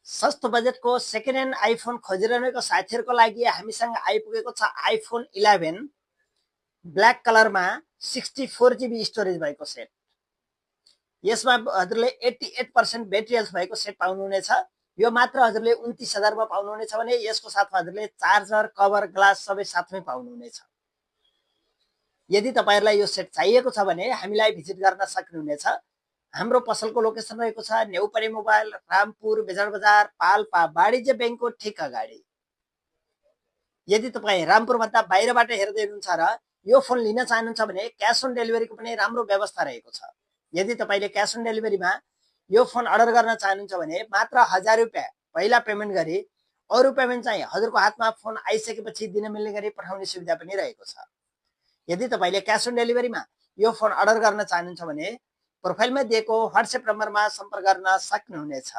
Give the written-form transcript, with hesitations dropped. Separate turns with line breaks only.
सस्तो बजेटको second hand iPhone खोजिरहेको साथीहरूको लागि हामीसँग आइपुगेको छ आइफोन 11 ब्ल्याक कलरमा 64 GB स्टोरेज भएको सेट। यसमा हजुरले 88% ब्याट्री हेल्थ भएको सेट पाउनुहुनेछ। यो मात्र हजुरले 29,000 मा पाउनुहुनेछ भने यसको साथमा हजुरले चार्जर, कभर, ग्लास सबै साथमै पाउनुहुनेछ। यदि तपाईहरुलाई यो सेट चाहिएको छ भने हामीलाई भिजिट गर्न सक्नुहुनेछ। हाम्रो पसलको लोकेसन रहेको छ न्यौपरे मोबाइल, रामपुर, बेजर बजार, पाल्पा वाणिज्य बैंकको ठिक अगाडि। यदि तपाई रामपुर भन्दा बाहिरबाट हेर्दै हुनुहुन्छ र यो फोन लिन चाहनुहुन्छ भने क्याश अन डेलिभरीको पनि राम्रो व्यवस्था रहेको छ। यदि तपाईले क्याश अन डेलिभरीमा यो फोन अर्डर गर्न चाहनुहुन्छ भने मात्र 1000 रुपैयाँ पहिला पेमेन्ट गरी अरु पेमेन्ट चाहिँ हजुरको हातमा फोन आइसकेपछि दिन मिल्ने गरी पठाउने सुविधा पनि रहेको छ। यदि तपाईले क्याश अन डेलिभरीमा यो फोन अर्डर गर्न चाहनुहुन्छ भने प्रोफाइलमा दिएको WhatsApp नम्बरमा सम्पर्क गर्न सक्नुहुनेछ।